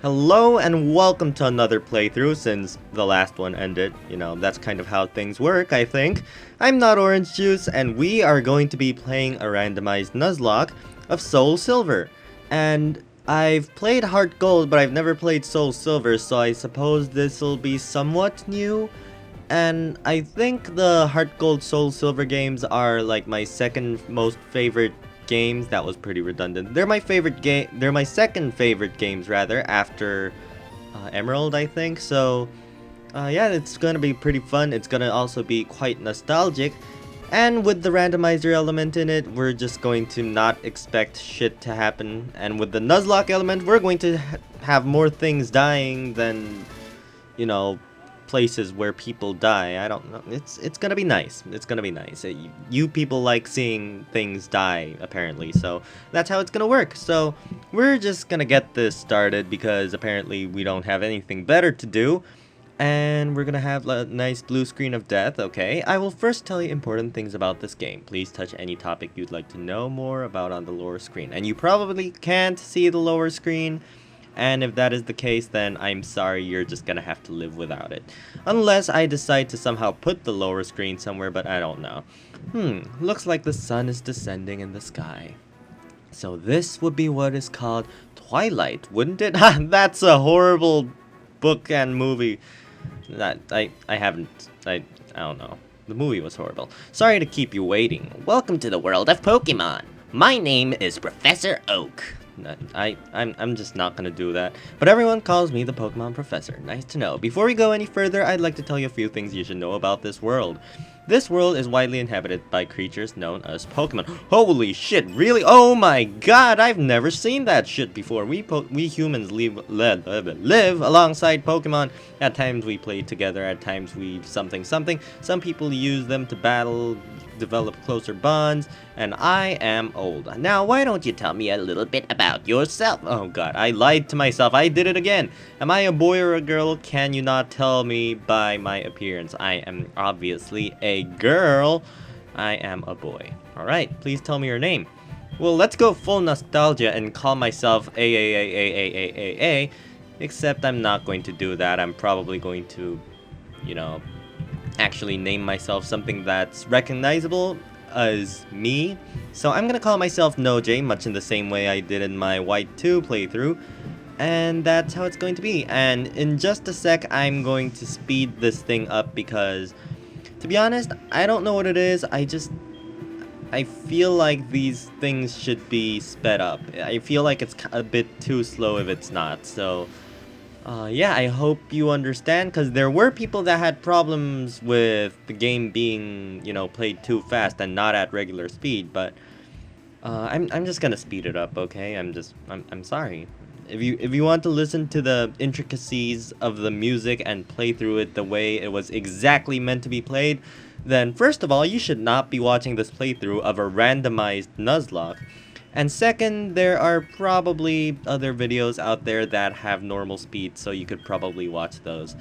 Hello and welcome to another playthrough since the last one ended. You know, that's kind of how things work, I think. I'm not Orangejuice, and we are going to be playing a randomized Nuzlocke of Soulsilver. And I've played Heart Gold, but I've never played Soulsilver, so I suppose this will be somewhat new. And I think the Heart Gold Soulsilver games are like my second most favorite games. That was pretty redundant. They're my favorite game. They're my second favorite games rather after Emerald, I think. So yeah, it's gonna be pretty fun. It's gonna also be quite nostalgic. And with the randomizer element in it, we're just going to not expect shit to happen. And with the Nuzlocke element, we're going to have more things dying than, you know, places where people die. I don't know. It's gonna be nice. It's gonna be nice. You people like seeing things die, apparently. So that's how it's gonna work. So we're just gonna get this started because apparently we don't have anything better to do. And we're gonna have a nice blue screen of death, okay? I will first tell you important things about this game. Please touch any topic you'd like to know more about on the lower screen. And you probably can't see the lower screen, and if that is the case, then I'm sorry, you're just gonna have to live without it. Unless I decide to somehow put the lower screen somewhere, but I don't know. Looks like the sun is descending in the sky. So this would be what is called Twilight, wouldn't it? That's a horrible book and movie. That I don't know. The movie was horrible. Sorry to keep you waiting. Welcome to the world of Pokemon. My name is Professor Oak. I'm just not gonna do that. But everyone calls me the Pokemon Professor. Nice to know. Before we go any further, I'd like to tell you a few things you should know about this world. This world is widely inhabited by creatures known as Pokemon. Holy shit, really? Oh my god, I've never seen that shit before. We humans live alongside Pokemon. At times we play together, at times we something. Some people use them to battle, develop closer bonds, and I am old. Now, why don't you tell me a little bit about yourself? Oh god, I lied to myself. I did it again. Am I a boy or a girl? Can you not tell me by my appearance? I am obviously a girl. I am a boy. Alright, please tell me your name. Well, let's go full nostalgia and call myself A. Except I'm not going to do that. I'm probably going to, you know, actually name myself something that's recognizable as me. So I'm gonna call myself NoJ, much in the same way I did in my White 2 playthrough. And that's how it's going to be. And in just a sec, I'm going to speed this thing up because, to be honest, I don't know what it is. I feel like these things should be sped up. I feel like it's a bit too slow if it's not. So yeah, I hope you understand, because there were people that had problems with the game being, you know, played too fast and not at regular speed, but I'm just gonna speed it up, okay? I'm sorry. If you want to listen to the intricacies of the music and play through it the way it was exactly meant to be played, then first of all, you should not be watching this playthrough of a randomized Nuzlocke. And second, there are probably other videos out there that have normal speed, so you could probably watch those.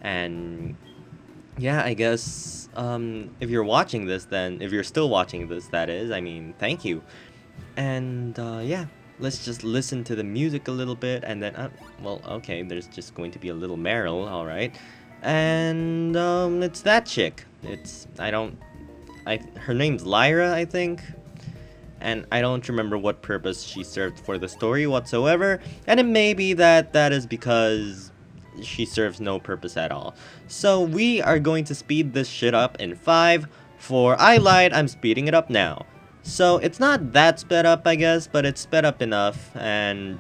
And yeah, I guess if you're watching this, then if you're still watching this, that is, I mean, thank you. And yeah, let's just listen to the music a little bit, and then well, okay, there's just going to be a little Meryl, all right. And it's that chick. Her name's Lyra, I think. And I don't remember what purpose she served for the story whatsoever, and it may be that that is because she serves no purpose at all. So we are going to speed this shit up in 5, 4, I lied, I'm speeding it up now. So it's not that sped up, I guess, but it's sped up enough, and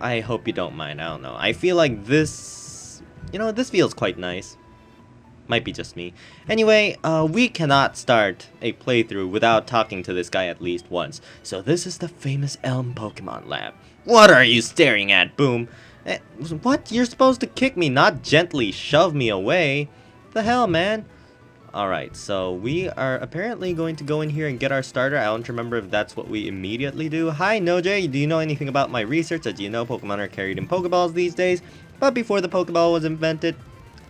I hope you don't mind. I don't know. I feel like this, you know, this feels quite nice. Might be just me. Anyway, we cannot start a playthrough without talking to this guy at least once. So this is the famous Elm Pokemon Lab. What are you staring at, Boom? What? You're supposed to kick me, not gently shove me away. The hell, man? Alright, so we are apparently going to go in here and get our starter. I don't remember if that's what we immediately do. Hi, NoJ. Do you know anything about my research? As you know, Pokemon are carried in Pokeballs these days. But before the Pokeball was invented,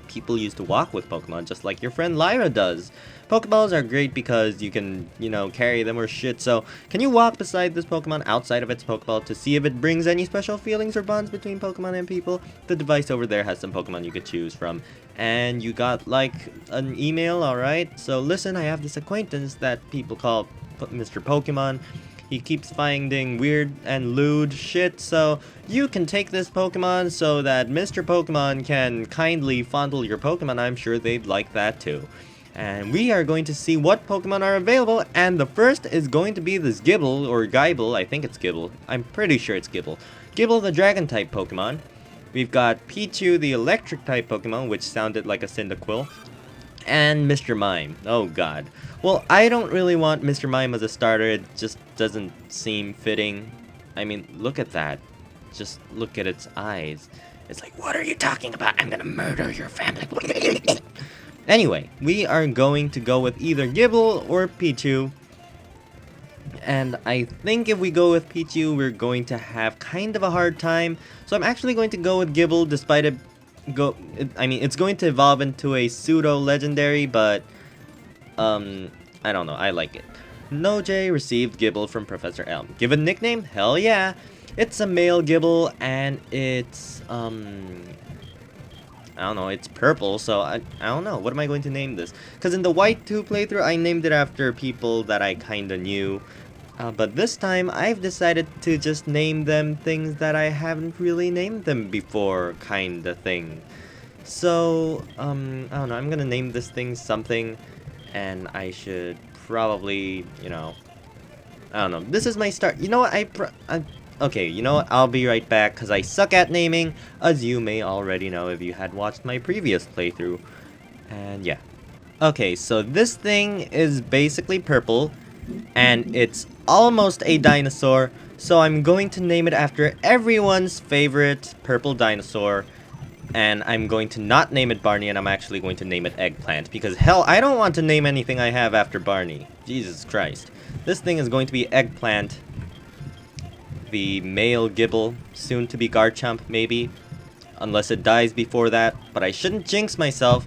people used to walk with Pokemon, just like your friend Lyra does. Pokeballs are great because you can, carry them or shit, so can you walk beside this Pokemon outside of its Pokeball to see if it brings any special feelings or bonds between Pokemon and people? The device over there has some Pokemon you could choose from. And you got, like, an email, alright? So listen, I have this acquaintance that people call Mr. Pokemon. He keeps finding weird and lewd shit, so you can take this Pokemon so that Mr. Pokemon can kindly fondle your Pokemon. I'm sure they'd like that too. And we are going to see what Pokemon are available, and the first is going to be this Gibble, or Gibble, I think it's Gibble. I'm pretty sure it's Gibble. Gibble, the Dragon-type Pokemon. We've got Pichu, the Electric-type Pokemon, which sounded like a Cyndaquil. And Mr. Mime. Oh god. Well, I don't really want Mr. Mime as a starter. It just doesn't seem fitting. I mean, look at that. Just look at its eyes. It's like, what are you talking about? I'm gonna murder your family. Anyway, we are going to go with either Gibble or Pichu. And I think if we go with Pichu, we're going to have kind of a hard time. So I'm actually going to go with Gibble despite it it's going to evolve into a pseudo-legendary, but, I don't know, I like it. Noj received Gibble from Professor Elm. Give it a nickname? Hell yeah! It's a male Gibble, and it's, I don't know, it's purple, so I don't know, what am I going to name this? Because in the White 2 playthrough, I named it after people that I kinda knew. But this time, I've decided to just name them things that I haven't really named them before, kinda thing. So, I don't know, I'm gonna name this thing something, and I should probably, I don't know, this is my start. You know what, okay, you know what, I'll be right back, because I suck at naming, as you may already know if you had watched my previous playthrough. And yeah. Okay, so this thing is basically purple, and it's almost a dinosaur, so I'm going to name it after everyone's favorite purple dinosaur, and I'm going to not name it Barney, and I'm actually going to name it Eggplant, because hell, I don't want to name anything I have after Barney. Jesus Christ. This thing is going to be Eggplant, the male Gibble, soon to be Garchomp, maybe, unless it dies before that, but I shouldn't jinx myself,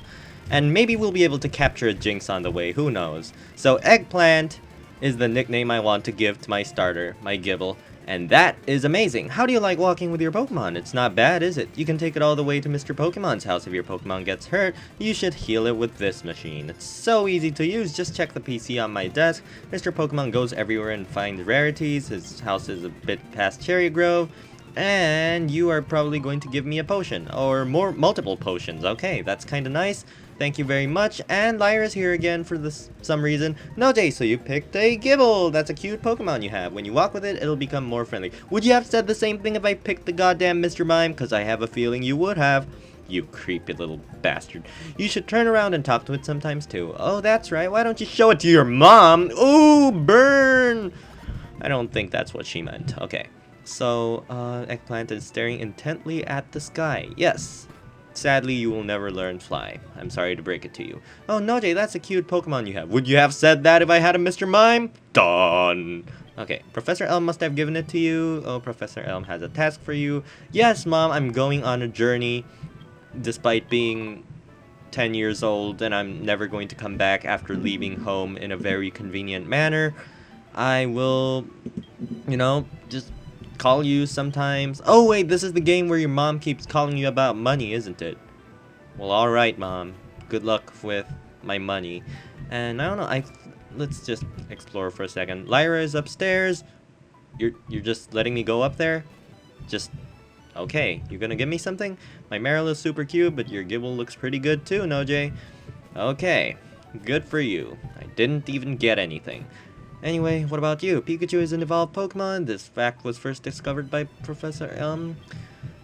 and maybe we'll be able to capture a jinx on the way, who knows. So Eggplant is the nickname I want to give to my starter, my Gibble, and that is amazing. How do you like walking with your Pokemon? It's not bad, is it? You can take it all the way to Mr. Pokemon's house. If your Pokemon gets hurt, you should heal it with this machine. It's so easy to use, just check the PC on my desk. Mr. Pokemon goes everywhere and finds rarities. His house is a bit past Cherry Grove, and you are probably going to give me a potion, or multiple potions. Okay, that's kinda nice. Thank you very much, and Lyra's here again for some reason. No, Jay, so you picked a Gibble. That's a cute Pokemon you have. When you walk with it, it'll become more friendly. Would you have said the same thing if I picked the goddamn Mr. Mime? Because I have a feeling you would have. You creepy little bastard. You should turn around and talk to it sometimes too. Oh, that's right. Why don't you show it to your mom? Ooh, burn! I don't think that's what she meant. Okay. So, Eggplant is staring intently at the sky. Yes. Sadly, you will never learn Fly. I'm sorry to break it to you. Oh, Noj, that's a cute Pokemon you have. Would you have said that if I had a Mr. Mime? Done. Okay, Professor Elm must have given it to you. Oh, Professor Elm has a task for you. Yes, Mom, I'm going on a journey. Despite being 10 years old, and I'm never going to come back after leaving home in a very convenient manner. I will, just call you sometimes. Oh wait, this is the game where your mom keeps calling you about money, isn't it? Well, alright, Mom. Good luck with my money. And I don't know, let's just explore for a second. Lyra is upstairs. You're just letting me go up there? Just, okay, you're gonna give me something? My Marill is super cute, but your Gibble looks pretty good too, Noj. Okay, good for you. I didn't even get anything. Anyway, what about you? Pikachu is an evolved Pokemon. This fact was first discovered by Professor Elm.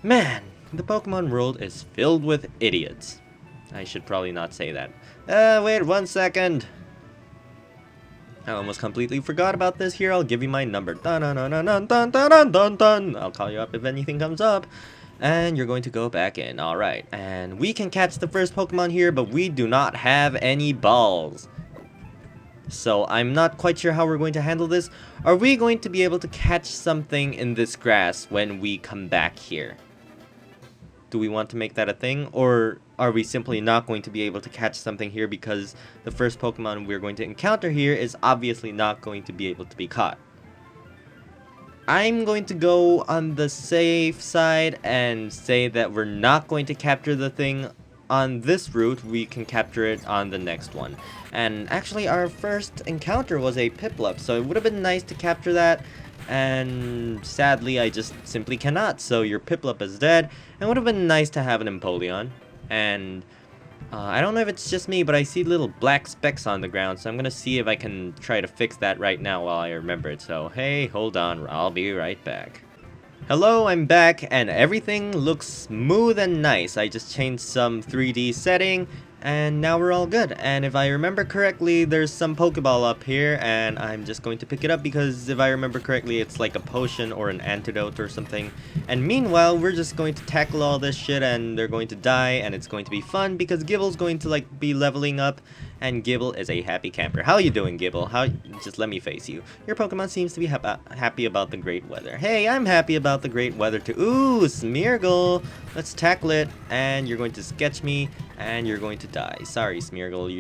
Man, the Pokemon world is filled with idiots. I should probably not say that. Wait 1 second. I almost completely forgot about this. Here, I'll give you my number. Dun dun dun dun dun dun dun dun dun. I'll call you up if anything comes up. And you're going to go back in. Alright. And we can catch the first Pokemon here, but we do not have any balls. So I'm not quite sure how we're going to handle this. Are we going to be able to catch something in this grass when we come back here? Do we want to make that a thing? Or are we simply not going to be able to catch something here because the first Pokemon we're going to encounter here is obviously not going to be able to be caught? I'm going to go on the safe side and say that we're not going to capture the thing on this route. We can capture it on the next one. And actually our first encounter was a Piplup, so it would have been nice to capture that. And sadly I just simply cannot, so your Piplup is dead. And it would have been nice to have an Empoleon. And I don't know if it's just me, but I see little black specks on the ground, so I'm gonna see if I can try to fix that right now while I remember it. So, hey, hold on, I'll be right back. Hello, I'm back, and everything looks smooth and nice. I just changed some 3D setting, and now we're all good. And if I remember correctly, there's some Pokeball up here, and I'm just going to pick it up because if I remember correctly, it's like a potion or an antidote or something. And meanwhile, we're just going to tackle all this shit, and they're going to die, and it's going to be fun because Gibble's going to like be leveling up, and Gibble is a happy camper. How you doing, Gibble? Just let me face you. Your Pokemon seems to be happy about the great weather. Hey, I'm happy about the great weather too. Ooh, Smeargle! Let's tackle it, and you're going to sketch me, and you're going to die. Sorry, Smeargle,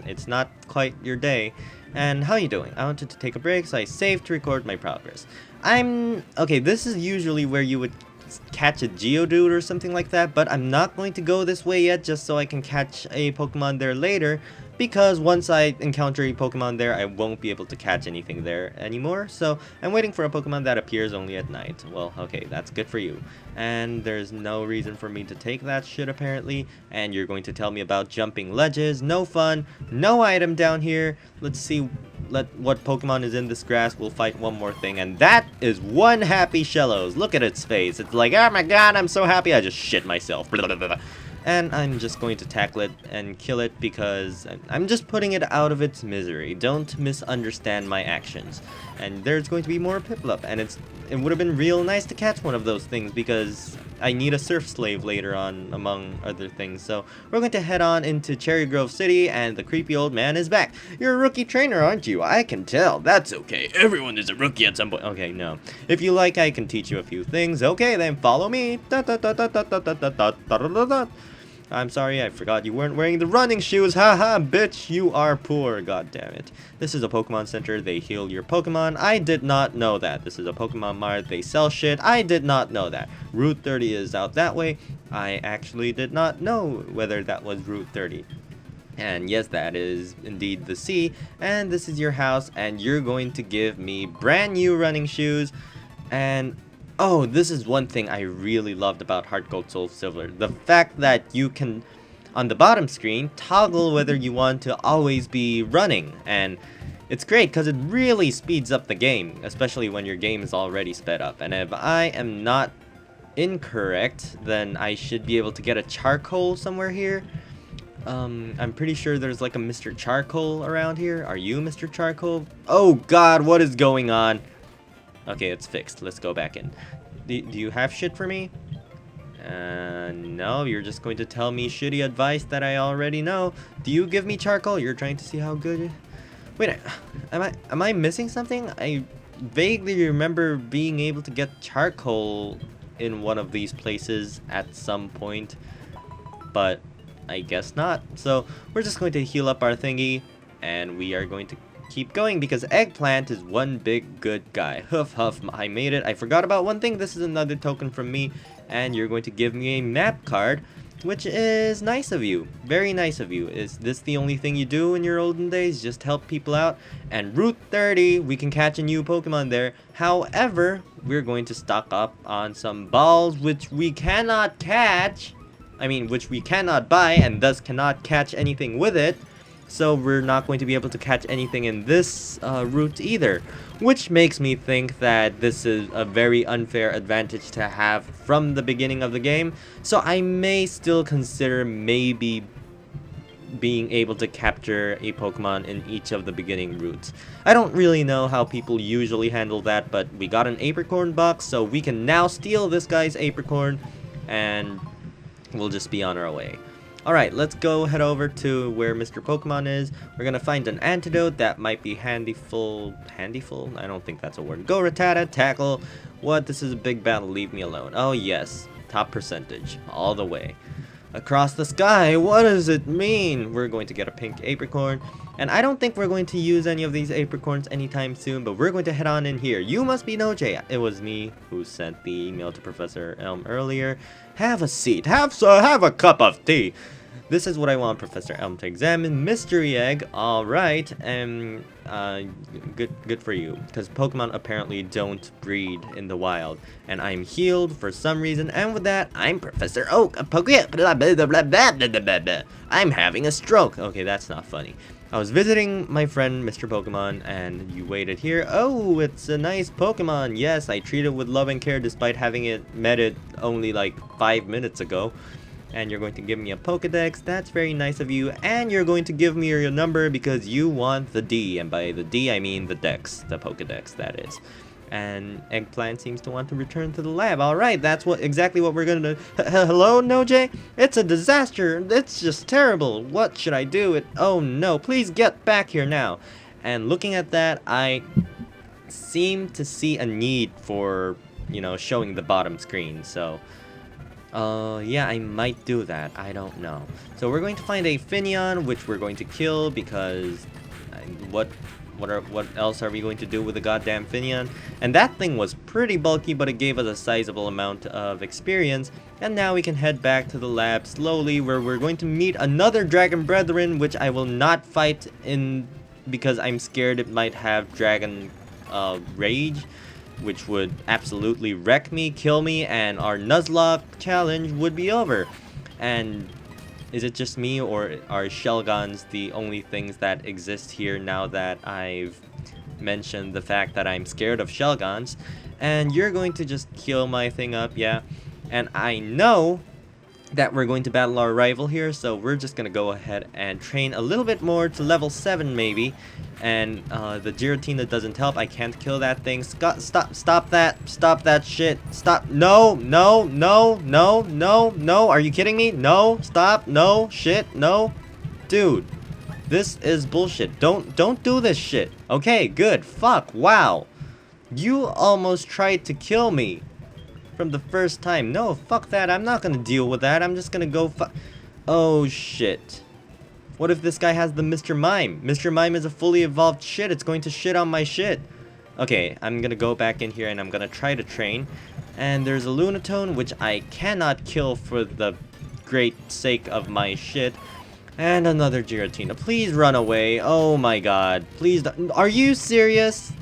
it's not quite your day. And how you doing? I wanted to take a break, so I saved to record my progress. Okay, this is usually where you would catch a Geodude or something like that, but I'm not going to go this way yet just so I can catch a Pokemon there later, because once I encounter a Pokemon there, I won't be able to catch anything there anymore. So I'm waiting for a Pokemon that appears only at night. Well, okay, that's good for you. And there's no reason for me to take that shit apparently. And you're going to tell me about jumping ledges. No fun. No item down here. Let's see what Pokemon is in this grass. We'll fight one more thing. And that is one happy Shellos. Look at its face. It's like, oh my god, I'm so happy I just shit myself. Blah, blah, blah, blah. And I'm just going to tackle it and kill it because I'm just putting it out of its misery. Don't misunderstand my actions. And there's going to be more Piplup, and it would have been real nice to catch one of those things because I need a surf slave later on, among other things. So we're going to head on into Cherry Grove City, and the creepy old man is back. You're a rookie trainer, aren't you? I can tell. That's okay. Everyone is a rookie at some point. Okay, no. If you like, I can teach you a few things. Okay, then follow me. I'm sorry, I forgot you weren't wearing the running shoes. Haha, bitch, you are poor. God damn it. This is a Pokemon Center. They heal your Pokemon. I did not know that. This is a Pokemon Mart. They sell shit. I did not know that. Route 30 is out that way. I actually did not know whether that was Route 30. And yes, that is indeed the sea. And this is your house. And you're going to give me brand new running shoes. And oh, this is one thing I really loved about Heart Gold Soul Silver. The fact that you can, on the bottom screen, toggle whether you want to always be running. And it's great because it really speeds up the game, especially when your game is already sped up. And if I am not incorrect, then I should be able to get a charcoal somewhere here. I'm pretty sure there's like a Mr. Charcoal around here. Are you Mr. Charcoal? Oh god, what is going on? Okay, it's fixed. Let's go back in. Do you have shit for me? No, you're just going to tell me shitty advice that I already know. Do you give me charcoal? You're trying to see how good... Wait, am I missing something? I vaguely remember being able to get charcoal in one of these places at some point, but I guess not. So we're just going to heal up our thingy, and we are going to keep going because Eggplant is one big good guy. Huff huff, I made it. I forgot about one thing. This is another token from me, and you're going to give me a map card, which is nice of you. Very nice of you. Is this the only thing you do in your olden days? Just help people out? And Route 30, we can catch a new Pokemon there. However, we're going to stock up on some balls which we cannot catch. I mean, which we cannot buy and thus cannot catch anything with it. So we're not going to be able to catch anything in this route either, which makes me think that this is a very unfair advantage to have from the beginning of the game. So I may still consider maybe being able to capture a Pokemon in each of the beginning routes. I don't really know how people usually handle that, but we got an Apricorn box, so we can now steal this guy's Apricorn, and we'll just be on our way. Alright, let's go head over to where Mr. Pokemon is. We're gonna find an antidote that might be handyful? I don't think that's a word. Go Rattata, tackle. What? This is a big battle, leave me alone. Oh yes. top percentage, all the way. Across the sky, what does it mean? We're going to get a pink apricorn. And I don't think we're going to use any of these apricorns anytime soon, but we're going to head on in here. You must be Noj. It was me who sent the email to Professor Elm earlier. Have a seat. Have a cup of tea. This is what I want Professor Elm to examine. Mystery egg. Alright. And good for you. Because Pokemon apparently don't breed in the wild. And I'm healed for some reason. And with that, I'm Professor Oak. I'm having a stroke. Okay, that's not funny. I was visiting my friend Mr. Pokemon, and you waited here. Oh, it's a nice Pokemon. Yes, I treat it with love and care despite having met it only like 5 minutes ago. And you're going to give me a Pokedex. That's very nice of you. And you're going to give me your number because you want the D. And by the D, I mean the Dex, the Pokedex, that is. And Eggplant seems to want to return to the lab. Alright, that's exactly what we're gonna do. Hello, Noj? It's a disaster. It's just terrible. What should I do? Oh no, please get back here now. And looking at that, I seem to see a need for, showing the bottom screen. So, yeah, I might do that. I don't know. So we're going to find a Finneon, which we're going to kill because what else are we going to do with the goddamn Finneon? And that thing was pretty bulky, but it gave us a sizable amount of experience. And now we can head back to the lab slowly, where we're going to meet another Dragon Brethren, which I will not fight in because I'm scared it might have Dragon Rage, which would absolutely wreck me, kill me, and our Nuzlocke challenge would be over. And is it just me, or are Shelgons the only things that exist here now that I've mentioned the fact that I'm scared of Shelgons? And you're going to just kill my thing up, yeah. And I know that we're going to battle our rival here, so we're just going to go ahead and train a little bit more to level 7 maybe. And the Giratina doesn't help. I can't kill that thing. Stop that shit. Stop. No. Are you kidding me? No, stop. No, shit, no. Dude, this is bullshit. Don't do this shit. Okay, good. Fuck, wow. You almost tried to kill me from the first time. No, fuck that. I'm not gonna deal with that. I'm just gonna go Oh, shit. What if this guy has the Mr. Mime? Mr. Mime is a fully evolved shit. It's going to shit on my shit. Okay, I'm gonna go back in here and I'm gonna try to train. And there's a Lunatone, which I cannot kill for the great sake of my shit. And another Giratina. Please run away. Oh my god. Please don't. Are you serious?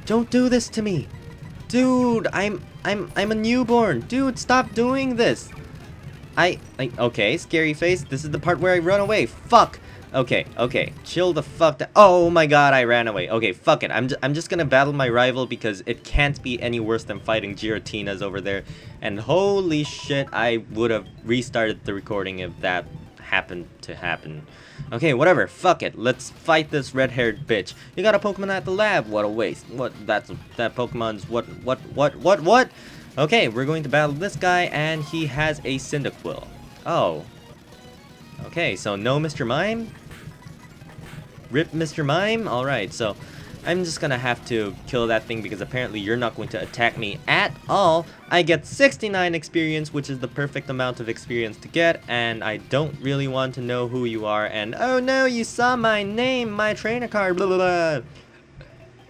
Don't do this to me. Dude, I'm a newborn. Dude, stop doing this. Okay, scary face. This is the part where I run away. Fuck. Okay. Chill the fuck down. Oh my god, I ran away. Okay, fuck it. I'm just gonna battle my rival because it can't be any worse than fighting Giratinas over there. And holy shit, I would have restarted the recording if that happened to happen. Okay, whatever. Fuck it. Let's fight this red-haired bitch. You got a Pokemon at the lab. What a waste. That Pokemon's what? Okay, we're going to battle this guy, and he has a Cyndaquil. Oh. Okay, so no Mr. Mime? Rip Mr. Mime? Alright, so I'm just gonna have to kill that thing because apparently you're not going to attack me at all. I get 69 experience, which is the perfect amount of experience to get, and I don't really want to know who you are, and oh no, you saw my name, my trainer card, blah blah blah.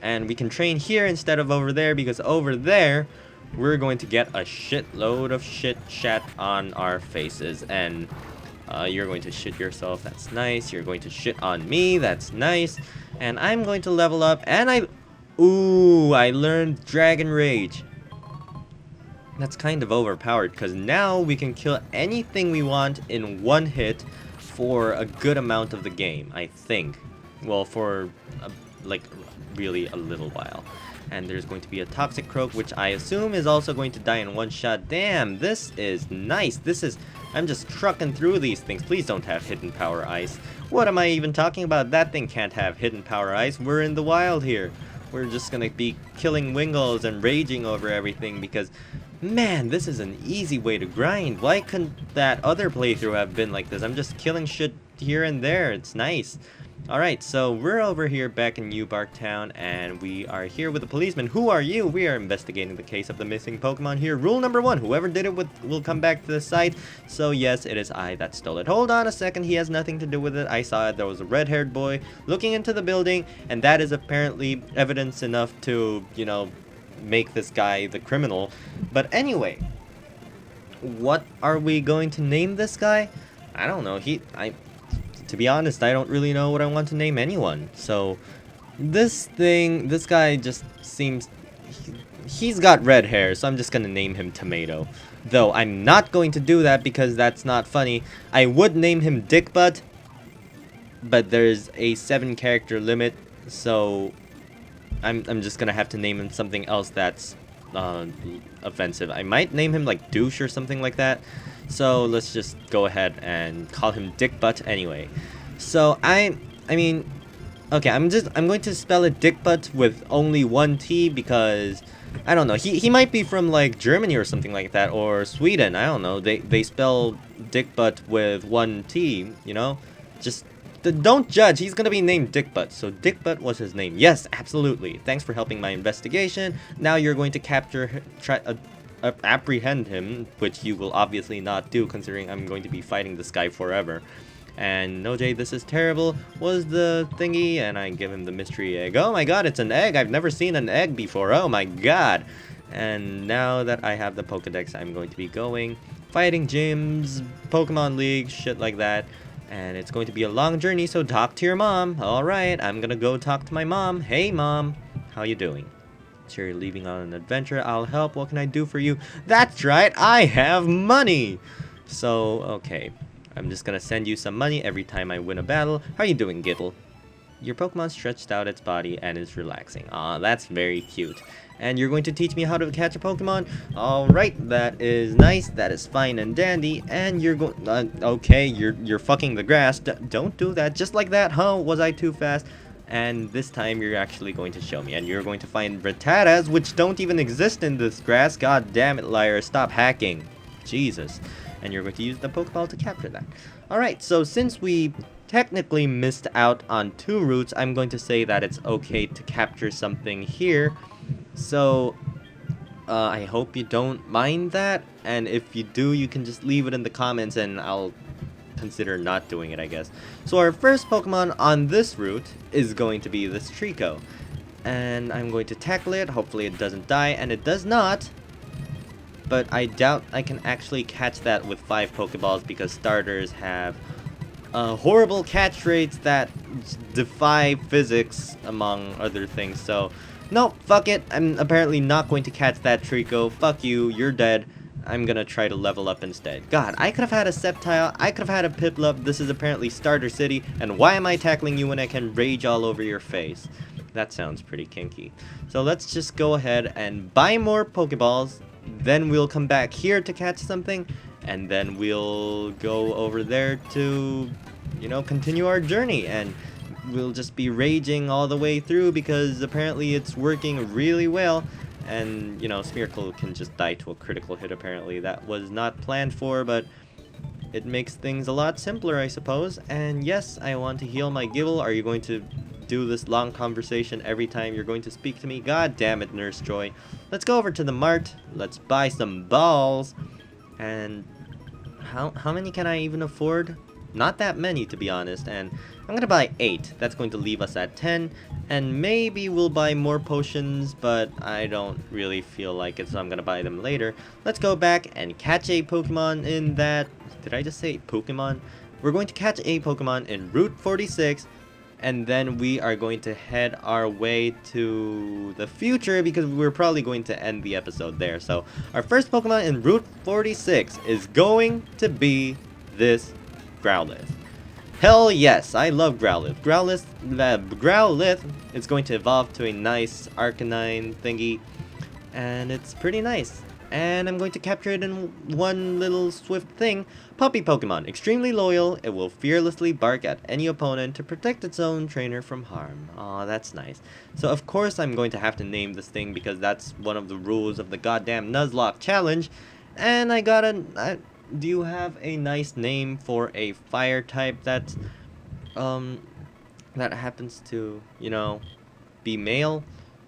And we can train here instead of over there because over there, we're going to get a shitload of shit on our faces, and you're going to shit yourself, that's nice. You're going to shit on me, that's nice. And I'm going to level up, and I learned Dragon Rage. That's kind of overpowered, because now we can kill anything we want in one hit for a good amount of the game, I think. Well, for, really a little while. And there's going to be a Toxic Croak, which I assume is also going to die in one shot. Damn, this is nice. I'm just trucking through these things. Please don't have Hidden Power Ice. What am I even talking about? That thing can't have Hidden Power Ice. We're in the wild here. We're just gonna be killing Wingles and raging over everything because, man, this is an easy way to grind. Why couldn't that other playthrough have been like this? I'm just killing shit here and there. It's nice. Alright, so we're over here back in New Bark Town, and we are here with the policeman. Who are you? We are investigating the case of the missing Pokemon here. Rule number 1, whoever did it will come back to the site. So yes, it is I that stole it. Hold on a second, he has nothing to do with it. I saw it. There was a red-haired boy looking into the building, and that is apparently evidence enough to, you know, make this guy the criminal. But anyway, what are we going to name this guy? I don't know. To be honest, I don't really know what I want to name anyone. So, this guy just seems... He's got red hair, so I'm just gonna name him Tomato. Though, I'm not going to do that because that's not funny. I would name him Dick Butt, but there's a 7-character limit, so... I'm just gonna have to name him something else that's offensive. I might name him like Douche or something like that. So let's just go ahead and call him Dick Butt anyway. So I mean, okay, I'm going to spell it Dick Butt with only one T because I don't know. He might be from like Germany or something like that, or Sweden. I don't know. They spell Dick Butt with one T. You know, just don't judge. He's gonna be named Dick Butt. So Dick Butt was his name. Yes, absolutely. Thanks for helping my investigation. Now you're going to capture, apprehend him, which you will obviously not do considering I'm going to be fighting this guy forever. And no, Jay, this is terrible was the thingy, and I give him the mystery egg. Oh my god, it's an egg. I've never seen an egg before. Oh my god. And now that I have the Pokedex, I'm going to be going fighting gyms, Pokemon League, shit like that. And it's going to be a long journey, so talk to your mom. Alright, I'm gonna go talk to my mom. Hey mom, how you doing? So you're leaving on an adventure. I'll help. What can I do for you? That's right, I have money! So, okay. I'm just gonna send you some money every time I win a battle. How are you doing, Gittle? Your Pokemon stretched out its body and is relaxing. Aw, that's very cute. And you're going to teach me how to catch a Pokemon? Alright, that is nice, that is fine and dandy, and you're going... okay, you're fucking the grass. Don't do that, just like that, huh? Was I too fast? And this time you're actually going to show me, and you're going to find Rattatas, which don't even exist in this grass. God damn it, liar, stop hacking. Jesus. And you're going to use the Pokeball to capture that. Alright, so since we technically missed out on 2 routes, I'm going to say that it's okay to capture something here. So, I hope you don't mind that, and if you do, you can just leave it in the comments and I'll consider not doing it, I guess. So our first Pokemon on this route is going to be this Trico. And I'm going to tackle it, hopefully it doesn't die, and it does not. But I doubt I can actually catch that with 5 Pokeballs because starters have horrible catch rates that defy physics, among other things. So, no, fuck it. I'm apparently not going to catch that Trico. Fuck you, you're dead. I'm gonna try to level up instead. God, I could have had a Sceptile, I could have had a Piplup. This is apparently Starter City, and why am I tackling you when I can rage all over your face? That sounds pretty kinky. So let's just go ahead and buy more Pokeballs. Then we'll come back here to catch something, and then we'll go over there to, you know, continue our journey, and we'll just be raging all the way through because apparently it's working really well. And, you know, Smeargle can just die to a critical hit apparently. That was not planned for, but it makes things a lot simpler, I suppose. And yes, I want to heal my Gibble. Are you going to do this long conversation every time you're going to speak to me? God damn it, Nurse Joy. Let's go over to the mart. Let's buy some balls. And how many can I even afford? Not that many, to be honest, and I'm gonna buy 8. That's going to leave us at 10, and maybe we'll buy more potions, but I don't really feel like it, so I'm gonna buy them later. Let's go back and catch a Pokemon in that... Did I just say Pokemon? We're going to catch a Pokemon in Route 46, and then we are going to head our way to the future because we're probably going to end the episode there. So our first Pokemon in Route 46 is going to be this Growlithe. Hell yes, I love Growlithe. Growlithe is going to evolve to a nice Arcanine thingy, and it's pretty nice. And I'm going to capture it in one little swift thing. Puppy Pokemon, extremely loyal. It will fearlessly bark at any opponent to protect its own trainer from harm. Aw, that's nice. So of course I'm going to have to name this thing because that's one of the rules of the goddamn Nuzlocke challenge. And I got a... do you have a nice name for a fire type that's that happens to, be male.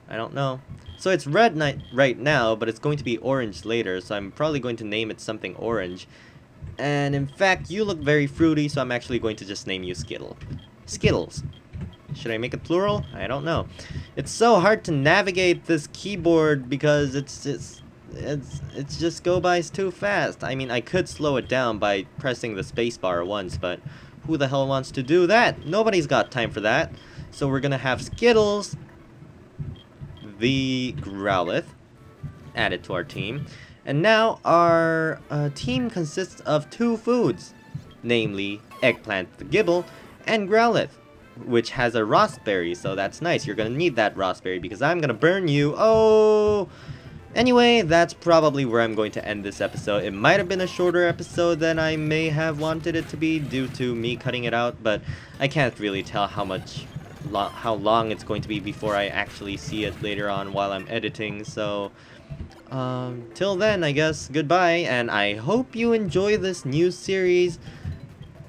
I don't know. So it's red right now, but it's going to be orange later, so I'm probably going to name it something orange. And in fact, you look very fruity, so I'm actually going to just name you Skittle. Skittles. Should I make it plural? I don't know. It's so hard to navigate this keyboard because it's just go bys too fast. I mean, I could slow it down by pressing the spacebar once, but who the hell wants to do that? Nobody's got time for that. So we're gonna have Skittles, the Growlithe, added to our team. And now our team consists of 2 foods, namely Eggplant the Gibble and Growlithe, which has a raspberry, so that's nice. You're gonna need that raspberry because I'm gonna burn you. Oh! Anyway, that's probably where I'm going to end this episode. It might have been a shorter episode than I may have wanted it to be due to me cutting it out, but I can't really tell how long it's going to be before I actually see it later on while I'm editing, so till then, I guess, goodbye, and I hope you enjoy this new series,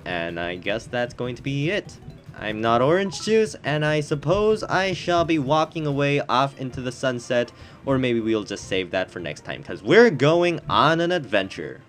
and I guess that's going to be it. I'm not Orangejuice, and I suppose I shall be walking away off into the sunset, or maybe we'll just save that for next time, because we're going on an adventure.